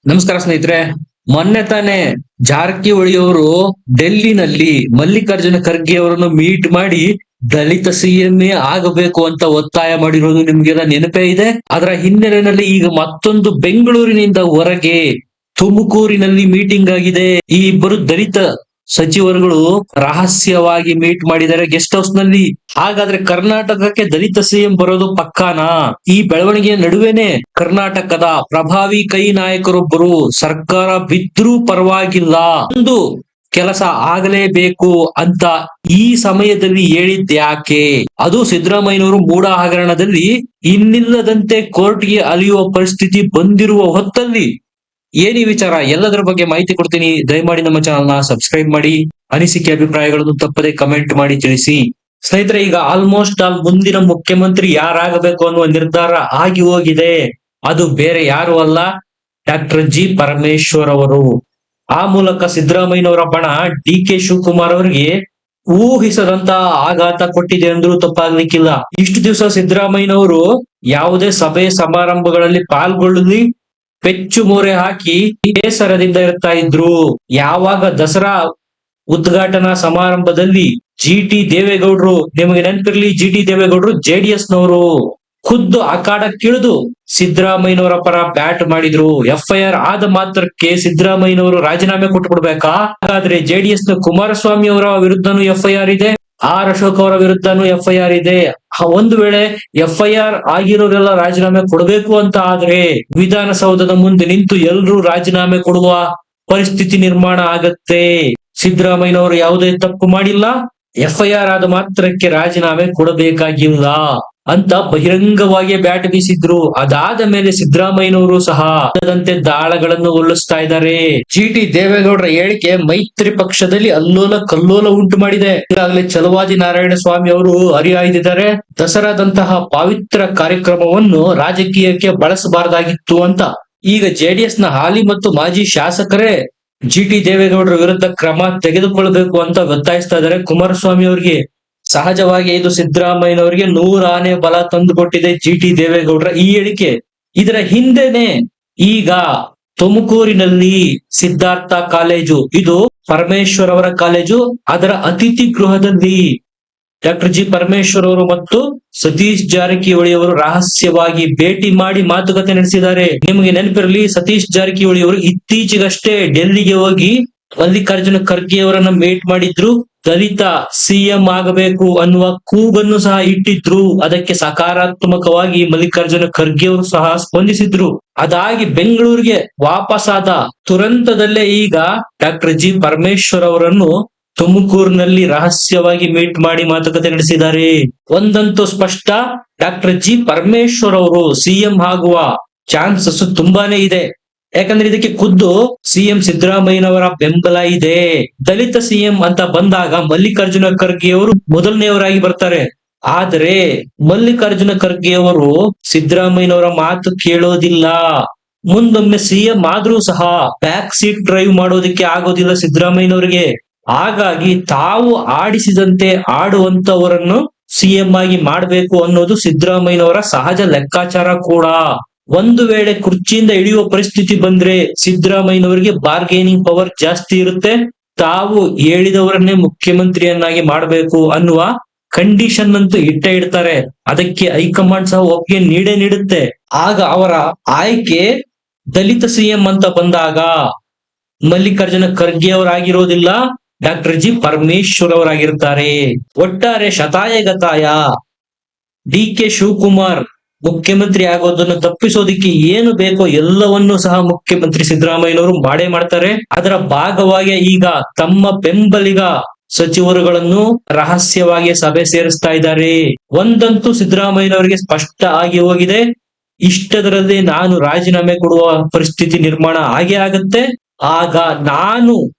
ನಮಸ್ಕಾರ ಸ್ನೇಹಿತರೆ. ಮೊನ್ನೆ ತಾನೇ ಜಾರಕಿಹೊಳಿ ಅವರು ಡೆಲ್ಲಿನಲ್ಲಿ ಮಲ್ಲಿಕಾರ್ಜುನ ಖರ್ಗೆ ಅವರನ್ನು ಮೀಟ್ ಮಾಡಿ ದಲಿತ ಸಿಎಂ ಆಗಬೇಕು ಅಂತ ಒತ್ತಾಯ ಮಾಡಿರೋದು ನಿಮ್ಗೆಲ್ಲ ನೆನಪೇ ಇದೆ. ಅದರ ಹಿನ್ನೆಲೆಯಲ್ಲಿ ಈಗ ಮತ್ತೊಂದು ಬೆಂಗಳೂರಿನಿಂದ ಹೊರಗೆ ತುಮಕೂರಿನಲ್ಲಿ ಮೀಟಿಂಗ್ ಆಗಿದೆ. ಈ ಇಬ್ಬರು ದಲಿತ ಸಚಿವರುಗಳು ರಹಸ್ಯವಾಗಿ ಮೀಟ್ ಮಾಡಿದ್ದಾರೆ ಗೆಸ್ಟ್ ಹೌಸ್ ನಲ್ಲಿ. ಹಾಗಾದ್ರೆ ಕರ್ನಾಟಕಕ್ಕೆ ದಲಿತ ಸಿಎಂ ಬರೋದು ಪಕ್ಕಾನಾ? ಈ ಬೆಳವಣಿಗೆಯ ನಡುವೆನೆ ಕರ್ನಾಟಕದ ಪ್ರಭಾವಿ ಕೈ ನಾಯಕರೊಬ್ಬರು ಸರ್ಕಾರ ಬಿದ್ರೂ ಪರವಾಗಿಲ್ಲ, ಒಂದು ಕೆಲಸ ಆಗಲೇಬೇಕು ಅಂತ ಈ ಸಮಯದಲ್ಲಿ ಹೇಳಿದ್ಯಾಕೆ? ಅದು ಸಿದ್ದರಾಮಯ್ಯನವರು ಮೂಡ ಹಗರಣದಲ್ಲಿ ಇನ್ನಿಲ್ಲದಂತೆ ಕೋರ್ಟ್ಗೆ ಅಲಿಯುವ ಪರಿಸ್ಥಿತಿ ಬಂದಿರುವ ಹೊತ್ತಲ್ಲಿ ಏನಿ ವಿಚಾರ, ಎಲ್ಲದರ ಬಗ್ಗೆ ಮಾಹಿತಿ ಕೊಡ್ತೀನಿ. ದಯಮಾಡಿ ನಮ್ಮ ಚಾನಲ್ ನ ಸಬ್ಸ್ಕ್ರೈಬ್ ಮಾಡಿ, ಅನಿಸಿಕೆ ಅಭಿಪ್ರಾಯಗಳನ್ನು ತಪ್ಪದೆ ಕಮೆಂಟ್ ಮಾಡಿ ತಿಳಿಸಿ. ಸ್ನೇಹಿತರೆ, ಈಗ ಆಲ್ಮೋಸ್ಟ್ ಮುಂದಿನ ಮುಖ್ಯಮಂತ್ರಿ ಯಾರಾಗಬೇಕು ಅನ್ನುವ ನಿರ್ಧಾರ ಆಗಿ ಹೋಗಿದೆ. ಅದು ಬೇರೆ ಯಾರು ಅಲ್ಲ, ಡಾಕ್ಟರ್ ಜಿ ಪರಮೇಶ್ವರ್ ಅವರು. ಆ ಮೂಲಕ ಸಿದ್ದರಾಮಯ್ಯನವರ ಬಣ ಡಿ ಕೆ ಶಿವಕುಮಾರ್ ಅವರಿಗೆ ಊಹಿಸದಂತ ಆಘಾತ ಕೊಟ್ಟಿದೆ ಅಂದ್ರೂ ತಪ್ಪಾಗ್ಲಿಕ್ಕಿಲ್ಲ. ಇಷ್ಟು ದಿವಸ ಸಿದ್ದರಾಮಯ್ಯನವರು ಯಾವುದೇ ಸಭೆ ಸಮಾರಂಭಗಳಲ್ಲಿ ಪಾಲ್ಗೊಳ್ಳಲಿ ಪೆಚ್ಚು ಮೋರೆ ಹಾಕಿ ಬೇಸರದಿಂದ ಇರ್ತಾ ಇದ್ರು. ಯಾವಾಗ ದಸರಾ ಉದ್ಘಾಟನಾ ಸಮಾರಂಭದಲ್ಲಿ ಜಿ ಟಿ ದೇವೇಗೌಡರು, ನಿಮಗೆ ನೆನಪಿರ್ಲಿ, ಜಿ ಟಿ ದೇವೇಗೌಡರು ಜೆಡಿಎಸ್ ನವರು ಖುದ್ದು ಅಖಾಡಕ್ಕಿಳಿದು ಸಿದ್ದರಾಮಯ್ಯನವರ ಪರ ಬ್ಯಾಟ್ ಮಾಡಿದ್ರು. FIR ಆದ ಮಾತ್ರಕ್ಕೆ ಸಿದ್ದರಾಮಯ್ಯನವರು ರಾಜೀನಾಮೆ ಕೊಟ್ಬಿಡ್ಬೇಕಾ? ಹಾಗಾದ್ರೆ ಜೆಡಿಎಸ್ ನ ಕುಮಾರಸ್ವಾಮಿ ಅವರ ವಿರುದ್ಧನೂ FIR ಇದೆ, ಆರ್ ಅಶೋಕ್ ಅವರ ವಿರುದ್ಧನೂ FIR ಇದೆ. ಒಂದು ವೇಳೆ FIR ಆಗಿರೋರೆಲ್ಲ ರಾಜೀನಾಮೆ ಕೊಡಬೇಕು ಅಂತ ಆದ್ರೆ ವಿಧಾನಸೌಧದ ಮುಂದೆ ನಿಂತು ಎಲ್ರೂ ರಾಜೀನಾಮೆ ಕೊಡುವ ಪರಿಸ್ಥಿತಿ ನಿರ್ಮಾಣ ಆಗತ್ತೆ. ಸಿದ್ದರಾಮಯ್ಯನವರು ಯಾವುದೇ ತಪ್ಪು ಮಾಡಿಲ್ಲ, FIR ಆದ ಮಾತ್ರಕ್ಕೆ ರಾಜೀನಾಮೆ ಕೊಡಬೇಕಾಗಿಲ್ಲ ಅಂತ ಬಹಿರಂಗವಾಗಿ ಬ್ಯಾಟ್ ಬೀಸಿದ್ರು. ಅದಾದ ಮೇಲೆ ಸಿದ್ದರಾಮಯ್ಯನವರು ಸಹ ದಾಳಗಳನ್ನು ಹೊಲ್ಲಿಸ್ತಾ ಇದ್ದಾರೆ. ಜಿ ಟಿ ದೇವೇಗೌಡರ ಹೇಳಿಕೆ ಮೈತ್ರಿ ಪಕ್ಷದಲ್ಲಿ ಅಲ್ಲೋಲ ಕಲ್ಲೋಲ ಉಂಟು ಮಾಡಿದೆ. ಈಗಾಗಲೇ ಛಲವಾದಿ ನಾರಾಯಣ ಸ್ವಾಮಿ ಅವರು ಹರಿಹಾಯ್ದಿದ್ದಾರೆ. ದಸರಾದಂತಹ ಪವಿತ್ರ ಕಾರ್ಯಕ್ರಮವನ್ನು ರಾಜಕೀಯಕ್ಕೆ ಬಳಸಬಾರದಾಗಿತ್ತು ಅಂತ ಈಗ ಜೆಡಿಎಸ್ ನ ಹಾಲಿ ಮತ್ತು ಮಾಜಿ ಶಾಸಕರೇ ಜಿ ಟಿ ದೇವೇಗೌಡರ ವಿರುದ್ಧ ಕ್ರಮ ತೆಗೆದುಕೊಳ್ಬೇಕು ಅಂತ ಒತ್ತಾಯಿಸ್ತಾ ಇದ್ದಾರೆ ಕುಮಾರಸ್ವಾಮಿ ಅವರಿಗೆ. ಸಹಜವಾಗಿ ಇದು ಸಿದ್ದರಾಮಯ್ಯನವರಿಗೆ 100 ಆನೆ ಬಲ ತಂದು ಕೊಟ್ಟಿದೆ ಜಿ ಟಿ ದೇವೇಗೌಡರ ಈ ಹೇಳಿಕೆ. ಇದರ ಹಿಂದೆನೆ ಈಗ ತುಮಕೂರಿನಲ್ಲಿ ಸಿದ್ಧಾರ್ಥ ಕಾಲೇಜು, ಇದು ಪರಮೇಶ್ವರ್ ಅವರ ಕಾಲೇಜು, ಅದರ ಅತಿಥಿ ಗೃಹದಲ್ಲಿ ಡಾಕ್ಟರ್ ಜಿ ಪರಮೇಶ್ವರ್ ಅವರು ಮತ್ತು ಸತೀಶ್ ಜಾರಕಿಹೊಳಿ ಅವರು ರಹಸ್ಯವಾಗಿ ಭೇಟಿ ಮಾಡಿ ಮಾತುಕತೆ ನಡೆಸಿದ್ದಾರೆ. ನಿಮಗೆ ನೆನಪಿರಲಿ, ಸತೀಶ್ ಜಾರಕಿಹೊಳಿ ಅವರು ಇತ್ತೀಚೆಗಷ್ಟೇ ಡೆಲ್ಲಿಗೆ ಹೋಗಿ ಮಲ್ಲಿಕಾರ್ಜುನ ಖರ್ಗೆ ಅವರನ್ನ ಮೀಟ್ ಮಾಡಿದ್ರು. ದಲಿತ ಸಿಎಂ ಆಗಬೇಕು ಅನ್ನುವ ಕೂಗನ್ನು ಸಹ ಇಟ್ಟಿದ್ರು. ಅದಕ್ಕೆ ಸಕಾರಾತ್ಮಕವಾಗಿ ಮಲ್ಲಿಕಾರ್ಜುನ ಖರ್ಗೆ ಅವರು ಸಹ ಸ್ಪಂದಿಸಿದ್ರು. ಅದಾಗಿ ಬೆಂಗಳೂರಿಗೆ ವಾಪಸ್ಸಾದ ತುರಂತದಲ್ಲೇ ಈಗ ಡಾಕ್ಟರ್ ಜಿ ಪರಮೇಶ್ವರ್ ಅವರನ್ನು ತುಮಕೂರಿನಲ್ಲಿ ರಹಸ್ಯವಾಗಿ ಮೀಟ್ ಮಾಡಿ ಮಾತುಕತೆ ನಡೆಸಿದ್ದಾರೆ. ಒಂದಂತೂ ಸ್ಪಷ್ಟ, ಡಾಕ್ಟರ್ ಜಿ ಪರಮೇಶ್ವರ್ ಅವರು ಸಿಎಂ ಆಗುವ ಚಾನ್ಸಸ್ ತುಂಬಾನೇ ಇದೆ. ಯಾಕಂದ್ರೆ ಇದಕ್ಕೆ ಖುದ್ದು ಸಿಎಂ ಸಿದ್ದರಾಮಯ್ಯನವರ ಬೆಂಬಲ ಇದೆ. ದಲಿತ ಸಿಎಂ ಅಂತ ಬಂದಾಗ ಮಲ್ಲಿಕಾರ್ಜುನ ಖರ್ಗೆ ಅವರು ಮೊದಲನೆಯವರಾಗಿ ಬರ್ತಾರೆ. ಆದ್ರೆ ಮಲ್ಲಿಕಾರ್ಜುನ ಖರ್ಗೆ ಅವರು ಸಿದ್ದರಾಮಯ್ಯನವರ ಮಾತು ಕೇಳೋದಿಲ್ಲ. ಮುಂದೊಮ್ಮೆ ಸಿಎಂ ಆದ್ರೂ ಸಹ ಬ್ಯಾಕ್ ಸೀಟ್ ಡ್ರೈವ್ ಮಾಡೋದಕ್ಕೆ ಆಗೋದಿಲ್ಲ ಸಿದ್ದರಾಮಯ್ಯನವರಿಗೆ. ಹಾಗಾಗಿ ತಾವು ಆಡಿಸಿದಂತೆ ಆಡುವಂತವರನ್ನು ಸಿಎಂ ಆಗಿ ಮಾಡಬೇಕು ಅನ್ನೋದು ಸಿದ್ದರಾಮಯ್ಯನವರ ಸಹಜ ಲೆಕ್ಕಾಚಾರ ಕೂಡ. ಒಂದು ವೇಳೆ ಕುರ್ಚಿಯಿಂದ ಇಳಿಯುವ ಪರಿಸ್ಥಿತಿ ಬಂದ್ರೆ ಸಿದ್ದರಾಮಯ್ಯನವರಿಗೆ ಬಾರ್ಗೇನಿಂಗ್ ಪವರ್ ಜಾಸ್ತಿ ಇರುತ್ತೆ. ತಾವು ಹೇಳಿದವರನ್ನೇ ಮುಖ್ಯಮಂತ್ರಿಯನ್ನಾಗಿ ಮಾಡಬೇಕು ಅನ್ನುವ ಕಂಡೀಷನ್ ಅಂತೂ ಇಡ್ತಾರೆ. ಅದಕ್ಕೆ ಹೈಕಮಾಂಡ್ ಸಹ ಒಪ್ಪಿಗೆ ನೀಡುತ್ತೆ. ಆಗ ಅವರ ಆಯ್ಕೆ ದಲಿತ ಸಿಎಂ ಅಂತ ಬಂದಾಗ ಮಲ್ಲಿಕಾರ್ಜುನ ಖರ್ಗೆ ಅವರಾಗಿರೋದಿಲ್ಲ, ಡಾಕ್ಟರ್ ಜಿ ಪರಮೇಶ್ವರ್ ಅವರಾಗಿರ್ತಾರೆ. ಒಟ್ಟಾರೆ ಶತಾಯಗತಾಯ ಡಿ ಕೆ ಶಿವಕುಮಾರ್ ಮುಖ್ಯಮಂತ್ರಿ ಆಗೋದನ್ನು ತಪ್ಪಿಸೋದಿಕ್ಕೆ ಏನು ಬೇಕೋ ಎಲ್ಲವನ್ನೂ ಸಹ ಮುಖ್ಯಮಂತ್ರಿ ಸಿದ್ದರಾಮಯ್ಯನವರು ಮಾಡೇ ಮಾಡ್ತಾರೆ. ಅದರ ಭಾಗವಾಗಿ ಈಗ ತಮ್ಮ ಬೆಂಬಲಿಗ ಸಚಿವರುಗಳನ್ನು ರಹಸ್ಯವಾಗಿ ಸಭೆ ಸೇರಿಸ್ತಾ ಇದ್ದಾರೆ. ಒಂದಂತೂ ಸಿದ್ದರಾಮಯ್ಯನವರಿಗೆ ಸ್ಪಷ್ಟ ಆಗಿ ಹೋಗಿದೆ, ಇಷ್ಟದರಲ್ಲಿ ನಾನು ರಾಜೀನಾಮೆ ಕೊಡುವ ಪರಿಸ್ಥಿತಿ ನಿರ್ಮಾಣ ಆಗೇ ಆಗತ್ತೆ. ಆಗ ನಾನು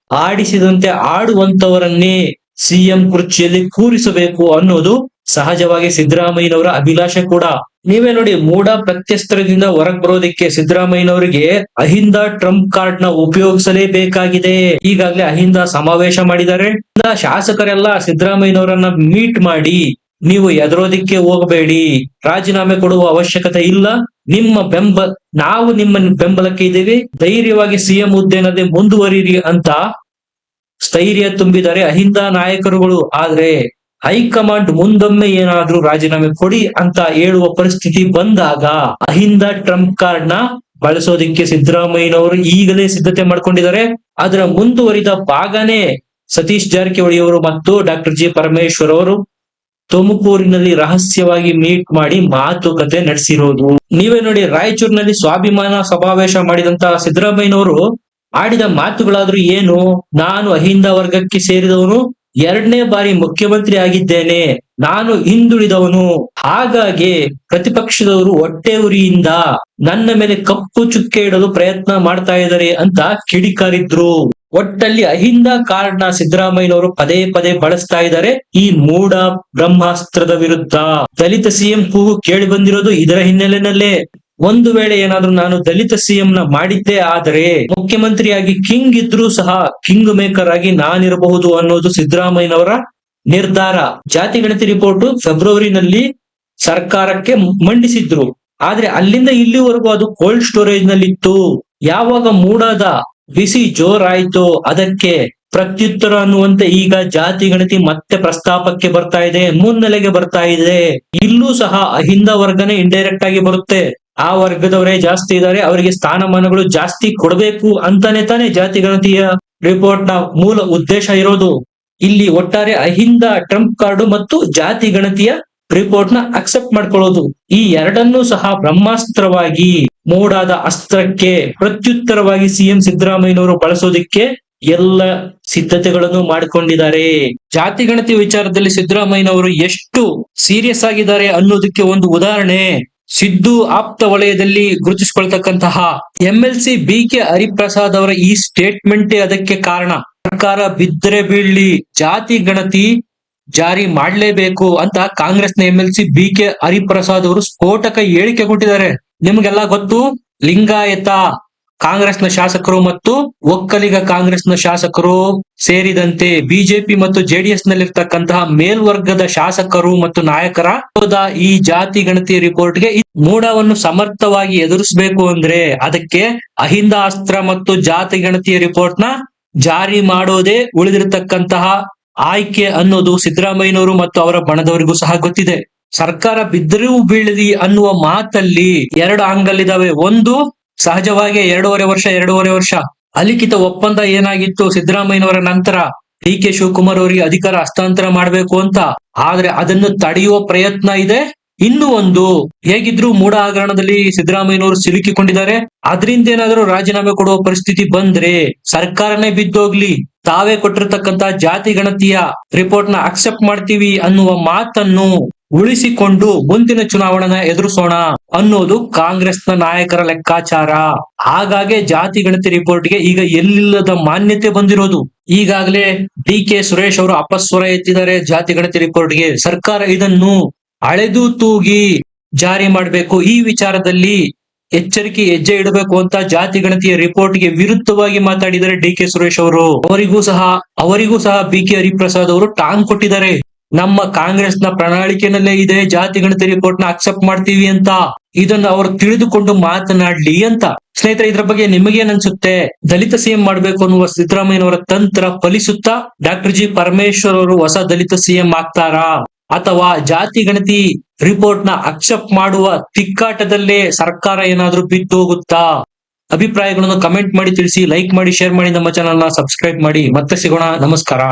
ಆಡಿಸಿದಂತೆ ಆಡುವಂತವರನ್ನೇ ಸಿಎಂ ಕುರ್ಚಿಯಲ್ಲಿ ಕೂರಿಸಬೇಕು ಅನ್ನೋದು ಸಹಜವಾಗಿ ಸಿದ್ದರಾಮಯ್ಯನವರ ಅಭಿಲಾಷೆ ಕೂಡ. ನೀವೇ ನೋಡಿ, ಮೂಡ ಪ್ರತ್ಯಸ್ತ್ರದಿಂದ ಹೊರಗ್ ಬರೋದಿಕ್ಕೆ ಸಿದ್ದರಾಮಯ್ಯನವರಿಗೆ ಅಹಿಂದ ಟ್ರಂಪ್ ಕಾರ್ಡ್ ನ ಉಪಯೋಗಿಸಲೇಬೇಕಾಗಿದೆ. ಈಗಾಗಲೇ ಅಹಿಂದ ಸಮಾವೇಶ ಮಾಡಿದ್ದಾರೆ. ಶಾಸಕರೆಲ್ಲ ಸಿದ್ದರಾಮಯ್ಯನವರನ್ನ ಮೀಟ್ ಮಾಡಿ, ನೀವು ಎದುರೋದಿಕ್ಕೆ ಹೋಗಬೇಡಿ, ರಾಜೀನಾಮೆ ಕೊಡುವ ಅವಶ್ಯಕತೆ ಇಲ್ಲ, ನಾವು ನಿಮ್ಮ ಬೆಂಬಲಕ್ಕೆ ಇದ್ದೀವಿ, ಧೈರ್ಯವಾಗಿ ಸಿಎಂ ಹುದ್ದೆನದೇ ಮುಂದುವರಿರಿ ಅಂತ ಸ್ಥೈರ್ಯ ತುಂಬಿದ್ದಾರೆ ಅಹಿಂದ ನಾಯಕರುಗಳು. ಆದ್ರೆ ಹೈಕಮಾಂಡ್ ಮುಂದೊಮ್ಮೆ ಏನಾದ್ರೂ ರಾಜೀನಾಮೆ ಕೊಡಿ ಅಂತ ಹೇಳುವ ಪರಿಸ್ಥಿತಿ ಬಂದಾಗ ಅಹಿಂದ ಟ್ರಂಪ್ ಕಾರ್ಡ್ ನ ಬಳಸೋದಿಕ್ಕೆ ಸಿದ್ದರಾಮಯ್ಯನವರು ಈಗಲೇ ಸಿದ್ಧತೆ ಮಾಡ್ಕೊಂಡಿದ್ದಾರೆ. ಅದರ ಮುಂದುವರಿದ ಭಾಗನೇ ಸತೀಶ್ ಜಾರಕಿಹೊಳಿ ಅವರು ಮತ್ತು ಡಾಕ್ಟರ್ ಜಿ ಪರಮೇಶ್ವರ್ ಅವರು ತುಮಕೂರಿನಲ್ಲಿ ರಹಸ್ಯವಾಗಿ ಮೀಟ್ ಮಾಡಿ ಮಾತುಕತೆ ನಡೆಸಿರೋದು. ನೀವೇ ನೋಡಿ, ರಾಯಚೂರಿನಲ್ಲಿ ಸ್ವಾಭಿಮಾನ ಸಮಾವೇಶ ಮಾಡಿದಂತ ಸಿದ್ದರಾಮಯ್ಯನವರು ಆಡಿದ ಮಾತುಗಳಾದ್ರೂ ಏನು? ನಾನು ಅಹಿಂದ ವರ್ಗಕ್ಕೆ ಸೇರಿದವನು, 2ನೇ ಬಾರಿ ಮುಖ್ಯಮಂತ್ರಿ ಆಗಿದ್ದೇನೆ, ನಾನು ಹಿಂದುಳಿದವನು, ಹಾಗಾಗಿ ಪ್ರತಿಪಕ್ಷದವರು ಹೊಟ್ಟೆ ಉರಿಯಿಂದ ನನ್ನ ಮೇಲೆ ಕಪ್ಪು ಚುಕ್ಕೆ ಇಡಲು ಪ್ರಯತ್ನ ಮಾಡ್ತಾ ಇದ್ದಾರೆ ಅಂತ ಕಿಡಿಕಾರಿದ್ರು. ಒಟ್ಟಲ್ಲಿ ಅಹಿಂದ ಕಾರ್ಡ್ ನ ಸಿದ್ದರಾಮಯ್ಯನವರು ಪದೇ ಪದೇ ಬಳಸ್ತಾ ಇದ್ದಾರೆ ಈ ಮೂಢ ಬ್ರಹ್ಮಾಸ್ತ್ರದ ವಿರುದ್ಧ. ದಲಿತ ಸಿಎಂ ಕೂಗು ಕೇಳಿ ಬಂದಿರೋದು ಇದರ ಹಿನ್ನೆಲೆಯಲ್ಲೇ. ಒಂದು ವೇಳೆ ಏನಾದ್ರೂ ನಾನು ದಲಿತ ಸಿಎಂ ನ ಮಾಡಿದ್ದೇ ಆದರೆ ಮುಖ್ಯಮಂತ್ರಿಯಾಗಿ ಕಿಂಗ್ ಇದ್ರೂ ಸಹ ಕಿಂಗ್ ಮೇಕರ್ ಆಗಿ ನಾನಿರಬಹುದು ಅನ್ನೋದು ಸಿದ್ದರಾಮಯ್ಯನವರ ನಿರ್ಧಾರ. ಜಾತಿ ಗಣತಿ ರಿಪೋರ್ಟ್ ಫೆಬ್ರವರಿನಲ್ಲಿ ಸರ್ಕಾರಕ್ಕೆ ಮಂಡಿಸಿದ್ರು, ಆದ್ರೆ ಅಲ್ಲಿಂದ ಇಲ್ಲಿವರೆಗೂ ಅದು ಕೋಲ್ಡ್ ಸ್ಟೋರೇಜ್ ನಲ್ಲಿ ಇತ್ತು. ಯಾವಾಗ ಮೂಡಾದ ಬಿಸಿ ಜೋರಾಯ್ತು ಅದಕ್ಕೆ ಪ್ರತ್ಯುತ್ತರ ಅನ್ನುವಂತೆ ಈಗ ಜಾತಿ ಗಣತಿ ಮತ್ತೆ ಪ್ರಸ್ತಾಪಕ್ಕೆ ಬರ್ತಾ ಇದೆ, ಮುನ್ನೆಲೆಗೆ ಬರ್ತಾ ಇದೆ. ಇಲ್ಲೂ ಸಹ ಅಹಿಂದ ವರ್ಗನೇ ಇಂಡೈರೆಕ್ಟ್ ಆಗಿ ಬರುತ್ತೆ. ಆ ವರ್ಗದವರೇ ಜಾಸ್ತಿ ಇದ್ದಾರೆ, ಅವರಿಗೆ ಸ್ಥಾನಮಾನಗಳು ಜಾಸ್ತಿ ಕೊಡಬೇಕು ಅಂತಾನೆ ತಾನೇ ಜಾತಿ ಗಣತಿಯ ರಿಪೋರ್ಟ್ ನ ಮೂಲ ಉದ್ದೇಶ ಇರೋದು. ಇಲ್ಲಿ ಒಟ್ಟಾರೆ ಅಹಿಂದ ಟ್ರಂಪ್ ಕಾರ್ಡು ಮತ್ತು ಜಾತಿ ಗಣತಿಯ ರಿಪೋರ್ಟ್ ನ ಅಕ್ಸೆಪ್ಟ್ ಮಾಡ್ಕೊಳ್ಳೋದು, ಈ ಎರಡನ್ನೂ ಸಹ ಬ್ರಹ್ಮಾಸ್ತ್ರವಾಗಿ ಮೂಡಾದ ಅಸ್ತ್ರಕ್ಕೆ ಪ್ರತ್ಯುತ್ತರವಾಗಿ ಸಿಎಂ ಸಿದ್ದರಾಮಯ್ಯನವರು ಬಳಸೋದಿಕ್ಕೆ ಎಲ್ಲ ಸಿದ್ಧತೆಗಳನ್ನು ಮಾಡಿಕೊಂಡಿದ್ದಾರೆ. ಜಾತಿ ಗಣತಿ ವಿಚಾರದಲ್ಲಿ ಸಿದ್ದರಾಮಯ್ಯನವರು ಎಷ್ಟು ಸೀರಿಯಸ್ ಆಗಿದ್ದಾರೆ ಅನ್ನೋದಕ್ಕೆ ಒಂದು ಉದಾಹರಣೆ, ಸಿದ್ದು ಆಪ್ತ ವಲಯದಲ್ಲಿ ಗುರುತಿಸಿಕೊಳ್ತಕ್ಕಂತಹ MLC BK ಹರಿಪ್ರಸಾದ್ ಅವರ ಈ ಸ್ಟೇಟ್ಮೆಂಟೇ ಅದಕ್ಕೆ ಕಾರಣ. ಸರ್ಕಾರ ಬಿದ್ದರೆ ಬೀಳ್ಲಿ, ಜಾತಿ ಗಣತಿ ಜಾರಿ ಮಾಡಲೇಬೇಕು ಅಂತ ಕಾಂಗ್ರೆಸ್ನ MLC BK ಹರಿಪ್ರಸಾದ್ ಅವರು ಸ್ಫೋಟಕ ಹೇಳಿಕೆ ಕೊಟ್ಟಿದ್ದಾರೆ. ನಿಮ್ಗೆಲ್ಲ ಗೊತ್ತು, ಲಿಂಗಾಯತ ಕಾಂಗ್ರೆಸ್ನ ಶಾಸಕರು ಮತ್ತು ಒಕ್ಕಲಿಗ ಕಾಂಗ್ರೆಸ್ನ ಶಾಸಕರು ಸೇರಿದಂತೆ ಬಿಜೆಪಿ ಮತ್ತು JDS ನಲ್ಲಿರ್ತಕ್ಕಂತಹ ಮೇಲ್ವರ್ಗದ ಶಾಸಕರು ಮತ್ತು ನಾಯಕರ ಈ ಜಾತಿ ಗಣತಿ ರಿಪೋರ್ಟ್ಗೆ ಮೂಡವನ್ನು ಸಮರ್ಥವಾಗಿ ಎದುರಿಸಬೇಕು ಅಂದ್ರೆ ಅದಕ್ಕೆ ಅಹಿಂದ ಅಸ್ತ್ರ ಮತ್ತು ಜಾತಿ ಗಣತಿಯ ರಿಪೋರ್ಟ್ ನ ಜಾರಿ ಮಾಡೋದೇ ಉಳಿದಿರತಕ್ಕಂತಹ ಆಯ್ಕೆ ಅನ್ನೋದು ಸಿದ್ದರಾಮಯ್ಯನವರು ಮತ್ತು ಅವರ ಬಣದವರಿಗೂ ಸಹ ಗೊತ್ತಿದೆ. ಸರ್ಕಾರ ಬಿದ್ದರೂ ಬೀಳಲಿ ಅನ್ನುವ ಮಾತಲ್ಲಿ 2 ಆಂಗಲ್ ಇದಾವೆ. ಒಂದು, ಸಹಜವಾಗಿ 2.5 ವರ್ಷ ಅಲಿಖಿತ ಒಪ್ಪಂದ ಏನಾಗಿತ್ತು ಸಿದ್ದರಾಮಯ್ಯನವರ ನಂತರ DK ಶಿವಕುಮಾರ್ ಅವರಿಗೆ ಅಧಿಕಾರ ಹಸ್ತಾಂತರ ಮಾಡಬೇಕು ಅಂತ, ಆದ್ರೆ ಅದನ್ನು ತಡೆಯುವ ಪ್ರಯತ್ನ ಇದೆ. ಇನ್ನು ಒಂದು, ಹೇಗಿದ್ರು ಮೂಢ ಹಗರಣದಲ್ಲಿ ಸಿದ್ದರಾಮಯ್ಯನವರು ಸಿಲುಕಿಕೊಂಡಿದ್ದಾರೆ, ಅದರಿಂದ ಏನಾದ್ರೂ ರಾಜೀನಾಮೆ ಕೊಡುವ ಪರಿಸ್ಥಿತಿ ಬಂದ್ರೆ ಸರ್ಕಾರನೇ ಬಿದ್ದೋಗ್ಲಿ, ತಾವೇ ಕೊಟ್ಟಿರ್ತಕ್ಕಂತ ಜಾತಿ ಗಣತಿಯ ರಿಪೋರ್ಟ್ ನ ಅಕ್ಸೆಪ್ಟ್ ಮಾಡ್ತೀವಿ ಅನ್ನುವ ಮಾತನ್ನು ಉಳಿಸಿಕೊಂಡು ಮುಂದಿನ ಚುನಾವಣೆನ ಎದುರಿಸೋಣ ಅನ್ನೋದು ಕಾಂಗ್ರೆಸ್ನ ನಾಯಕರ ಲೆಕ್ಕಾಚಾರ. ಹಾಗಾಗಿ ಜಾತಿ ಗಣತಿ ರಿಪೋರ್ಟ್ಗೆ ಈಗ ಎಲ್ಲಿಲ್ಲದ ಮಾನ್ಯತೆ ಬಂದಿರೋದು. ಈಗಾಗಲೇ DK ಸುರೇಶ್ ಅವರು ಅಪಸ್ವರ ಎತ್ತಿದ್ದಾರೆ ಜಾತಿ ಗಣತಿ ರಿಪೋರ್ಟ್ಗೆ. ಸರ್ಕಾರ ಇದನ್ನು ಅಳೆದು ತೂಗಿ ಜಾರಿ ಮಾಡಬೇಕು, ಈ ವಿಚಾರದಲ್ಲಿ ಎಚ್ಚರಿಕೆ ಹೆಜ್ಜೆ ಇಡಬೇಕು ಅಂತ ಜಾತಿ ಗಣತಿಯ ರಿಪೋರ್ಟ್ಗೆ ವಿರುದ್ಧವಾಗಿ ಮಾತಾಡಿದ್ದಾರೆ DK ಸುರೇಶ್ ಅವರು. ಅವರಿಗೂ ಸಹ BK ಹರಿಪ್ರಸಾದ್ ಅವರು ಟಾಂಗ್ ಕೊಟ್ಟಿದ್ದಾರೆ. ನಮ್ಮ ಕಾಂಗ್ರೆಸ್ನ ಪ್ರಣಾಳಿಕೆನಲ್ಲೇ ಇದೆ ಜಾತಿ ಗಣತಿ ರಿಪೋರ್ಟ್ ನ ಅಕ್ಸೆಪ್ಟ್ ಮಾಡ್ತೀವಿ ಅಂತ, ಇದನ್ನು ಅವರು ತಿಳಿದುಕೊಂಡು ಮಾತನಾಡ್ಲಿ ಅಂತ. ಸ್ನೇಹಿತರೆ, ಇದ್ರ ಬಗ್ಗೆ ನಿಮಗೇನ್ ಅನ್ಸುತ್ತೆ? ದಲಿತ ಸಿಎಂ ಮಾಡ್ಬೇಕು ಅನ್ನುವ ಸಿದ್ದರಾಮಯ್ಯನವರ ತಂತ್ರ ಫಲಿಸುತ್ತಾ ಡಾಕ್ಟರ್ ಜಿ ಪರಮೇಶ್ವರ್ ಅವರು ಹೊಸ ದಲಿತ ಸಿಎಂ ಆಗ್ತಾರಾ, ಅಥವಾ ಜಾತಿ ಗಣತಿ ರಿಪೋರ್ಟ್ ನ ಅಕ್ಸೆಪ್ಟ್ ಮಾಡುವ ತಿಕ್ಕಾಟದಲ್ಲೇ ಸರ್ಕಾರ ಏನಾದ್ರೂ ಬಿದ್ದೋಗುತ್ತಾ? ಅಭಿಪ್ರಾಯಗಳನ್ನು ಕಮೆಂಟ್ ಮಾಡಿ ತಿಳಿಸಿ, ಲೈಕ್ ಮಾಡಿ, ಶೇರ್ ಮಾಡಿ, ನಮ್ಮ ಚಾನಲ್ ನ ಸಬ್ಸ್ಕ್ರೈಬ್ ಮಾಡಿ. ಮತ್ತೆ ಸಿಗೋಣ, ನಮಸ್ಕಾರ.